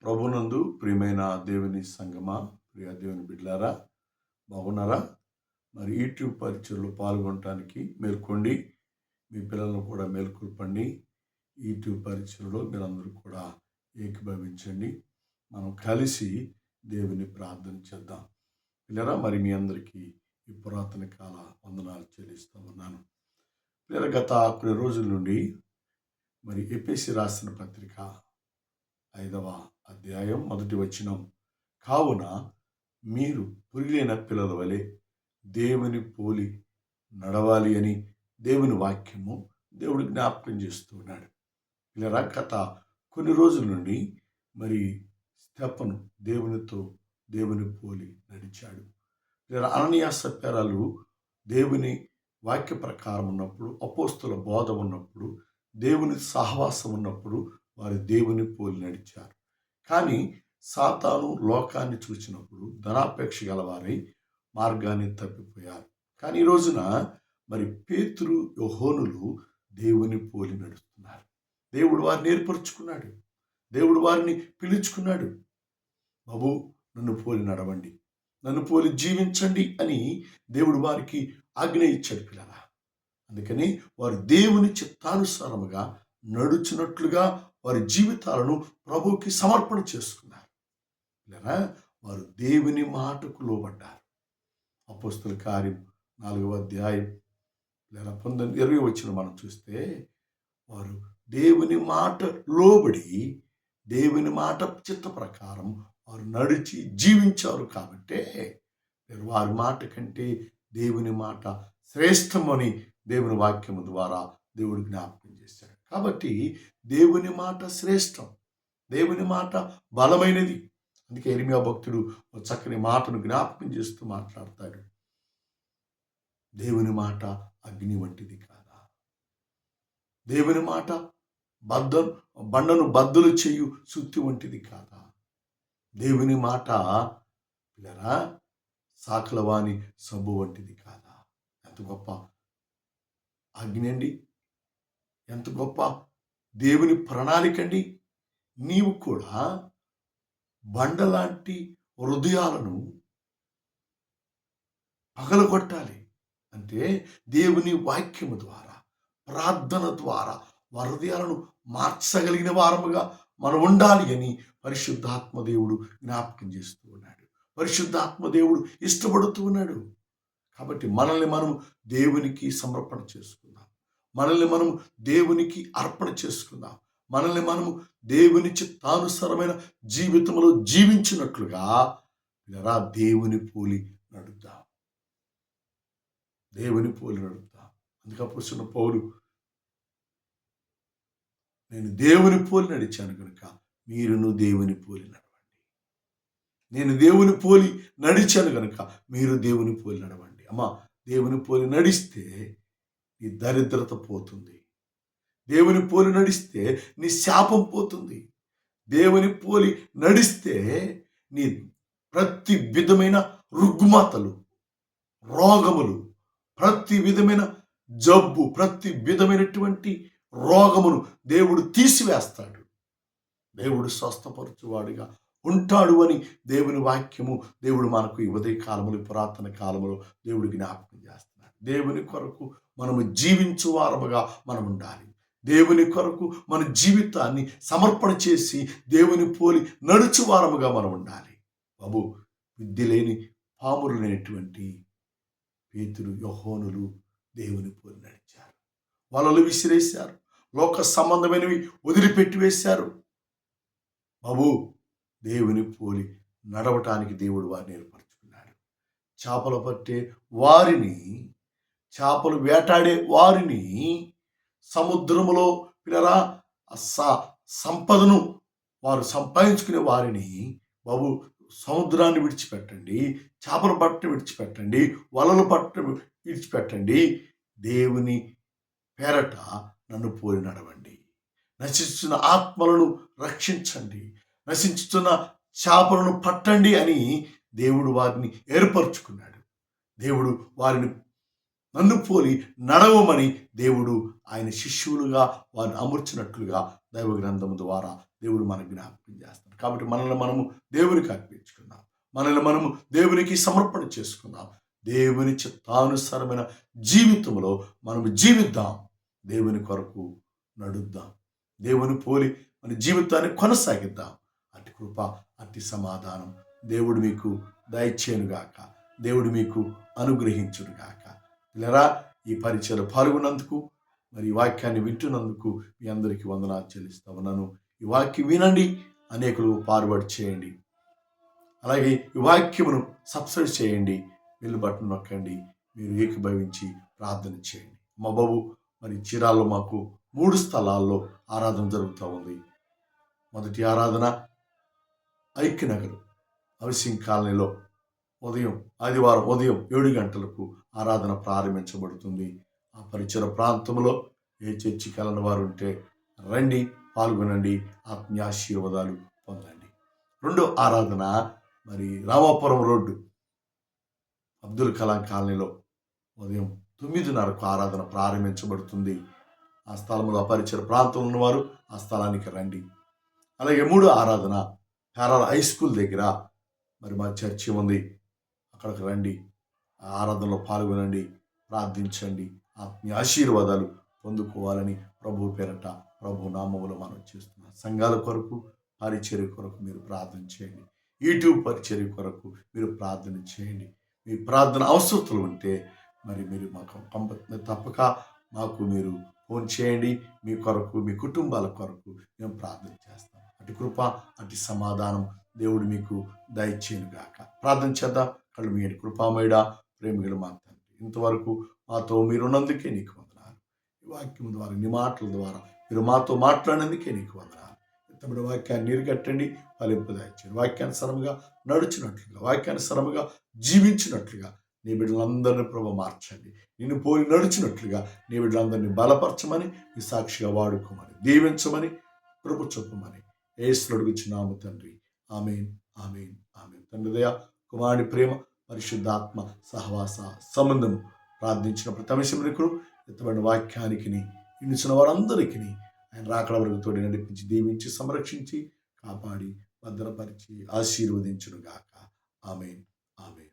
ప్రభునందు ప్రియమైన దేవుని సంగమా, ప్రియ దేవుని బిడ్డలారా, బాగున్నారా? మరి యూట్యూబ్ పరిచయలో పాల్గొనడానికి మేల్కొండి. మీ పిల్లలను కూడా మేల్కొల్పండి. యూట్యూబ్ పరిచయలో మీరందరూ కూడా ఏకీభవించండి. మనం కలిసి దేవుని ప్రార్థన చేద్దాం. పిల్లరా, మరి మీ అందరికీ ఈ పురాతన కాల వందనాలు చెల్లిస్తూ ఉన్నాను. పిల్లల గత కొన్ని రోజుల నుండి మరి ఎఫెసీ రాసిన పత్రిక 5వ అధ్యాయం 1వ వచనం, కావున మీరు పురిలైన పిల్లల వలె దేవుని పోలి నడవాలి అని దేవుని వాక్యము దేవుడు జ్ఞాపకం చేస్తూ ఉన్నాడు. ఇలా గత కొన్ని రోజుల నుండి మరి స్తెఫను దేవుని పోలి నడిచాడు. ఇలా అననీయ సప్ఫీరాలు దేవుని వాక్య ప్రకారం ఉన్నప్పుడు, అపోస్తుల బోధ ఉన్నప్పుడు, దేవుని సహవాసం ఉన్నప్పుడు వారు దేవుని పోలి నడిచారు. కానీ సాతాను లోకాన్ని చూసినప్పుడు ధనాపేక్ష గలవారై మార్గాన్ని తప్పిపోయారు. కానీ ఈ రోజున మరి పేతురు, యోహోనులు దేవుని పోలి నడుస్తున్నారు. దేవుడు వారిని ఏర్పరచుకున్నాడు. దేవుడు వారిని పిలుచుకున్నాడు. బాబు, నన్ను పోలి నడవండి, నన్ను పోలి జీవించండి అని దేవుడు వారికి ఆజ్ఞ ఇచ్చాడు పిల్లరా. అందుకని వారు దేవుని చిత్తానుసారముగా నడుచున్నట్లుగా వారి జీవితాలను ప్రభువుకి సమర్పణ చేసుకున్నారు. లేదా వారు దేవుని మాటకు లోబడ్డారు. అపోస్తుల కార్యం 4వ అధ్యాయం లేదా 20 వచనం మనం చూస్తే వారు దేవుని మాట లోబడి దేవుని మాట చిత్త ప్రకారం వారు నడిచి జీవించారు. కాబట్టే వారి మాట కంటే దేవుని మాట శ్రేష్టమని దేవుని వాక్యము ద్వారా దేవుడు జ్ఞాపకం చేశాడు. కాబట్టి దేవుని మాట శ్రేష్టం, దేవుని మాట బలమైనది. అందుకే ఇర్మియా భక్తుడు చక్కని మాటను జ్ఞాపకం చేస్తూ మాట్లాడతాడు. దేవుని మాట అగ్ని వంటిది కాదా? దేవుని మాట బండను బద్దలు చేయు సుత్తి వంటిది కాదా? దేవుని మాట పిల్లరా సాకలవాణి సబ్బు వంటిది కాదా? ఎంత గొప్ప అగ్ని అండి! ఎంత గొప్ప దేవుని ప్రణాళిక అండి! నీవు కూడా బండలాంటి హృదయాలను పగలగొట్టాలి అంటే దేవుని వాక్యము ద్వారా, ప్రార్థన ద్వారా హృదయాలను మార్చగలిగిన వారముగా మనం ఉండాలి అని పరిశుద్ధాత్మ దేవుడు జ్ఞాపకం చేస్తూ ఉన్నాడు. పరిశుద్ధాత్మ దేవుడు ఇష్టపడుతూ ఉన్నాడు. కాబట్టి మనల్ని మనం దేవునికి సమర్పణ చేసుకుందాం. మనల్ని మనం దేవునికి అర్పణ చేసుకుందాం. మనల్ని మనము దేవుని చిత్తానుసారమైన జీవితంలో జీవించినట్లుగా ఇలా దేవుని పోలి నడుద్దాం. దేవుని పోలి నడుద్దాం. అందుకే అపోస్తలుడైన పౌలు, నేను దేవుని పోలి నడిచాను కనుక మీరును దేవుని పోలి నడవండి. నేను దేవుని పోలి నడిచాను కనుక మీరు దేవుని పోలి నడవండి. అమ్మా, దేవుని పోలి నడిస్తే నీ దరిద్రత పోతుంది. దేవుని పోలి నడిస్తే నీ శాపం పోతుంది. దేవుని పోలి నడిస్తే నీ ప్రతి విధమైన రుగ్మతలు, రోగములు, ప్రతి విధమైన జబ్బు, ప్రతి విధమైనటువంటి రోగమును దేవుడు తీసివేస్తాడు. దేవుడు స్వస్థపరచువాడిగా ఉంటాడు అని దేవుని వాక్యము దేవుడు మనకు ఈ ఉదయ కాలములు, పురాతన కాలములో దేవుడు జ్ఞాపకం చేస్తున్నాడు. దేవుని కొరకు మనము జీవించు వారముగా మనం ఉండాలి. దేవుని కొరకు మన జీవితాన్ని సమర్పణ చేసి దేవుని పోలి నడుచు వారముగా మనం ఉండాలి. బాబు, విద్య లేని పాములు లేనటువంటి పేతురు, యోహోనులు దేవుని పోలి నడిచారు. వలలు విసిరేశారు. లోక సంబంధమైనవి వదిలిపెట్టి వేశారు. బాబు, దేవుని పోలి నడవటానికి దేవుడు వారిని ఏర్పరచుకున్నాడు. చేపలు పట్టే వారిని, చేపలు వేటాడే వారిని, సముద్రములో పిల్లరా సంపదను వారు సంపాదించుకునే వారిని, బాబు సముద్రాన్ని విడిచిపెట్టండి, చేపల పట్టు విడిచిపెట్టండి, వలలు పట్టు విడిచిపెట్టండి, దేవుని పేరట నన్ను పోలి నడవండి. నశిస్తున్న ఆత్మలను రక్షించండి, నశించుతున్న చేపలను పట్టండి అని దేవుడు వారిని ఏర్పరచుకున్నాడు. దేవుడు వారిని నన్ను పోలి నడవమని దేవుడు ఆయన శిష్యులుగా వారిని అమర్చినట్లుగా దైవ గ్రంథం ద్వారా దేవుడు మనకు జ్ఞాపకం చేస్తాడు. కాబట్టి మనల్ని మనము దేవునికి అర్పించుకుందాం, మనల్ని మనము దేవునికి సమర్పణ చేసుకుందాం. దేవుని చిత్తానుసారమైన జీవితంలో మనము జీవిద్దాం, దేవుని కొరకు నడుద్దాం, దేవుని పోలి మన జీవితాన్ని కొనసాగిద్దాం. అట్టి కృప, అట్టి సమాధానం దేవుడు మీకు దయచేయునుగాక, దేవుడు మీకు అనుగ్రహించునుగాక. పిల్లరా, ఈ పరిచయలో పాల్గొన్నందుకు, మరి ఈ వాక్యాన్ని వింటున్నందుకు మీ అందరికీ వందనాలు చెల్లిస్తా ఉన్నాను. ఈ వాక్యం వినండి, అనేకులు ఫార్వర్డ్ చేయండి. అలాగే ఈ వాక్యమును సబ్స్క్రైబ్ చేయండి, బెల్ బటన్ నొక్కండి. మీరు ఏకీభవించి ప్రార్థన చేయండి. మా బాబు మరి చీరాల్లో మాకు 3 స్థలాల్లో ఆరాధన జరుగుతూ ఉంది. మొదటి ఆరాధన ఐక్యనగర్ హౌసింగ్ కాలనీలో ఆదివారం ఉదయం 7 గంటలకు ఆరాధన ప్రారంభించబడుతుంది. ఆ పరిసర ప్రాంతంలో ఏ చర్చికి వెళ్ళని వారు ఉంటే రండి, పాల్గొనండి, ఆత్మీయాశీర్వాదాలు పొందండి. రెండో ఆరాధన మరి రామాపురం రోడ్డు అబ్దుల్ కలాం కాలనీలో ఉదయం 9:30కు ఆరాధన ప్రారంభించబడుతుంది. ఆ స్థలంలో అపరిచర ప్రాంతంలో ఉన్నవారు ఆ స్థలానికి రండి. అలాగే 3వ ఆరాధన పేరాల హై స్కూల్ దగ్గర మరి మా చర్చి ఉంది, అక్కడికి రండి, ఆ ఆరాధనలో పాల్గొనండి, ప్రార్థించండి, ఆత్మీయ ఆశీర్వాదాలు పొందుకోవాలని ప్రభు పేరట ప్రభు నామములో మనం చేస్తున్నాం. సంఘాల కొరకు, పరిచర్య కొరకు మీరు ప్రార్థన చేయండి. యూట్యూబ్ పరిచర్య కొరకు మీరు ప్రార్థన చేయండి. మీ ప్రార్థన అవసరతలు ఉంటే మరి మీరు మాకు తప్పక మాకు మీరు ఫోన్ చేయండి. మీ కొరకు, మీ కుటుంబాల కొరకు మేము ప్రార్థన చేస్తాం. అటు కృప, అటు సమాధానం దేవుడు మీకు దయచేయునుగాక. ప్రార్థన చేద్దాం. కళ్ళు మీయండి. కృపామయుడా, ప్రేమికుడు మా తండ్రి, ఇంతవరకు మాతో మీరున్నందుకే నీకు వందనాలు. ఈ వాక్యం ద్వారా, నీ మాటల ద్వారా మీరు మాతో మాట్లాడినందుకే నీకు వందనాలు. తమ్ముడు వాక్యాన్ని నీరుగట్టండి, ఫలింపు దయచేయండి. వాక్యానుసారముగా నడుచున్నట్లుగా, వాక్యానుసారముగా జీవించినట్లుగా నీ బిడ్డలందరినీ ప్రభు మార్చండి. నిన్ను పోలి నడిచినట్లుగా నీ బిడ్డలందరినీ బలపరచమని, నీ సాక్షిగా వాడుకోమని, దీవించమని, కృప చూపమని యేసుని అడుగుచున్నాము తండ్రి. ఆమేన్, ఆమేన్, ఆమేన్. తండ్రి దయ, కుమారుని ప్రేమ, పరిశుద్ధాత్మ సహవాస సంబంధం ప్రార్థించిన ప్రతి అంశమునకు ఎత్తబడిన వాక్యానికి వినిచిన వారందరికీ ఆయన రాకడ వరకు తోడి నడిపించి, దీవించి, సంరక్షించి, కాపాడి, భద్రపరిచి, ఆశీర్వదించునుగాక. ఆమేన్, ఆమేన్.